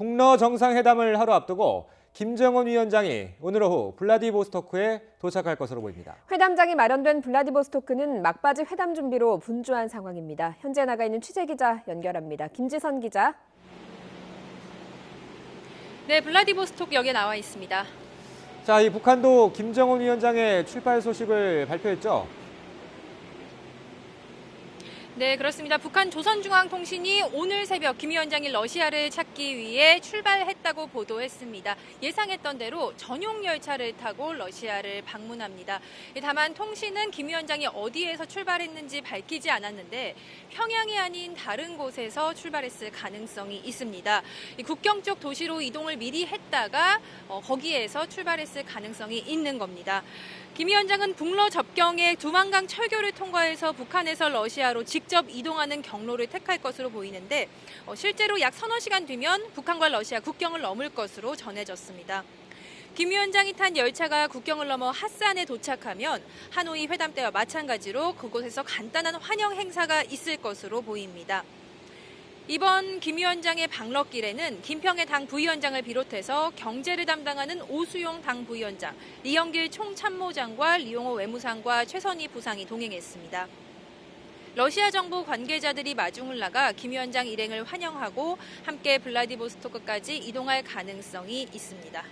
북러 정상회담을 하루 앞두고 김정은 위원장이 오늘 오후 블라디보스토크에 도착할 것으로 보입니다. 회담장이 마련된 블라디보스토크는 막바지 회담 준비로 분주한 상황입니다. 현재 나가 있는 취재기자 연결합니다. 김지선 기자. 네, 블라디보스토크역에 나와 있습니다. 자, 이 북한도 김정은 위원장의 출발 소식을 발표했죠? 네, 그렇습니다. 북한 조선중앙통신이 오늘 새벽 김 위원장이 러시아를 찾기 위해 출발했다고 보도했습니다. 예상했던 대로 전용 열차를 타고 러시아를 방문합니다. 다만 통신은 김 위원장이 어디에서 출발했는지 밝히지 않았는데 평양이 아닌 다른 곳에서 출발했을 가능성이 있습니다. 국경 쪽 도시로 이동을 미리 했다가 거기에서 출발했을 가능성이 있는 겁니다. 김 위원장은 북러 접경의 두만강 철교를 통과해서 북한에서 러시아로 직접 이동하는 경로를 택할 것으로 보이는데 실제로 약 서너 시간 뒤면 북한과 러시아 국경을 넘을 것으로 전해졌습니다. 김 위원장이 탄 열차가 국경을 넘어 핫산에 도착하면 하노이 회담 때와 마찬가지로 그곳에서 간단한 환영 행사가 있을 것으로 보입니다. 이번 김 위원장의 방럭길에는 김평의 당 부위원장을 비롯해서 경제를 담당하는 오수용 당 부위원장, 리영길 총참모장과 리용호 외무상과 최선희 부상이 동행했습니다. 러시아 정부 관계자들이 마중을 나가 김 위원장 일행을 환영하고 함께 블라디보스토크까지 이동할 가능성이 있습니다.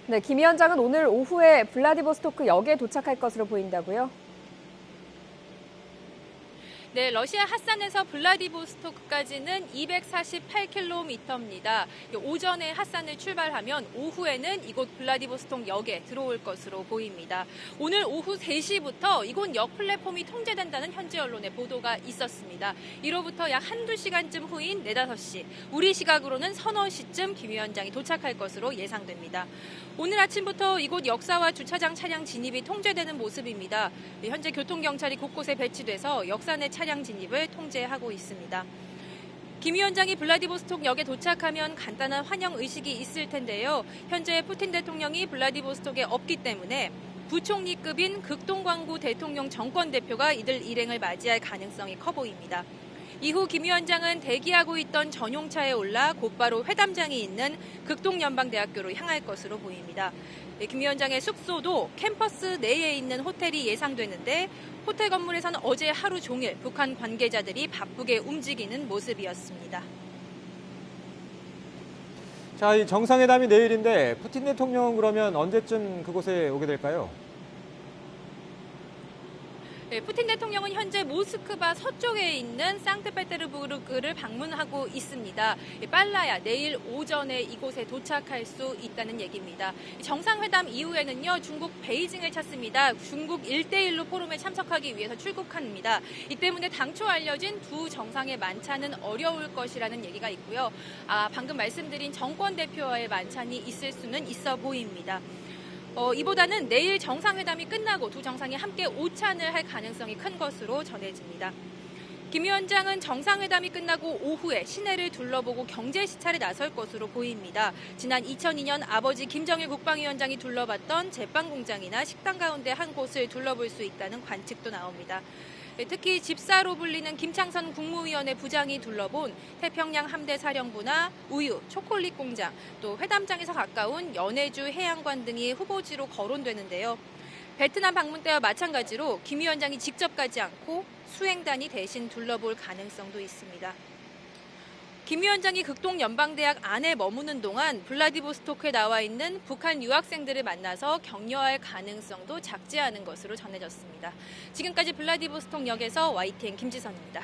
네, 김 위원장은 오늘 오후에 블라디보스토크 역에 도착할 것으로 보인다고요? 네, 러시아 핫산에서 블라디보스토크까지는 248km입니다. 오전에 핫산을 출발하면 오후에는 이곳 블라디보스토크 역에 들어올 것으로 보입니다. 오늘 오후 3시부터 이곳 역 플랫폼이 통제된다는 현지 언론의 보도가 있었습니다. 이로부터 약 한두 시간쯤 후인 4, 5시, 우리 시각으로는 서너 시쯤 김 위원장이 도착할 것으로 예상됩니다. 오늘 아침부터 이곳 역사와 주차장 차량 진입이 통제되는 모습입니다. 현재 교통경찰이 곳곳에 배치돼서 역사 내 차량 진입을 통제하고 있습니다. 김 위원장이 블라디보스토크 역에 도착하면 간단한 환영 의식이 있을 텐데요. 현재 푸틴 대통령이 블라디보스토크에 없기 때문에 부총리급인 극동광구 대통령 정권 대표가 이들 일행을 맞이할 가능성이 커 보입니다. 이후 김 위원장은 대기하고 있던 전용차에 올라 곧바로 회담장이 있는 극동연방대학교로 향할 것으로 보입니다. 김 위원장의 숙소도 캠퍼스 내에 있는 호텔이 예상되는데 호텔 건물에서는 어제 하루 종일 북한 관계자들이 바쁘게 움직이는 모습이었습니다. 자, 이 정상회담이 내일인데 푸틴 대통령은 그러면 언제쯤 그곳에 오게 될까요? 네, 푸틴 대통령은 현재 모스크바 서쪽에 있는 상트페테르부르크를 방문하고 있습니다. 빨라야 내일 오전에 이곳에 도착할 수 있다는 얘기입니다. 정상회담 이후에는요, 중국 베이징을 찾습니다. 중국 1대1로 포럼에 참석하기 위해서 출국합니다. 이 때문에 당초 알려진 두 정상의 만찬은 어려울 것이라는 얘기가 있고요. 방금 말씀드린 정권 대표와의 만찬이 있을 수는 있어 보입니다. 이보다는 내일 정상회담이 끝나고 두 정상이 함께 오찬을 할 가능성이 큰 것으로 전해집니다. 김 위원장은 정상회담이 끝나고 오후에 시내를 둘러보고 경제 시찰에 나설 것으로 보입니다. 지난 2002년 아버지 김정일 국방위원장이 둘러봤던 제빵공장이나 식당 가운데 한 곳을 둘러볼 수 있다는 관측도 나옵니다. 특히 집사로 불리는 김창선 국무위원회 부장이 둘러본 태평양 함대 사령부나 우유, 초콜릿 공장, 또 회담장에서 가까운 연해주 해양관 등이 후보지로 거론되는데요. 베트남 방문 때와 마찬가지로 김 위원장이 직접 가지 않고 수행단이 대신 둘러볼 가능성도 있습니다. 김 위원장이 극동연방대학 안에 머무는 동안 블라디보스토크에 나와 있는 북한 유학생들을 만나서 격려할 가능성도 작지 않은 것으로 전해졌습니다. 지금까지 블라디보스토크 역에서 YTN 김지선입니다.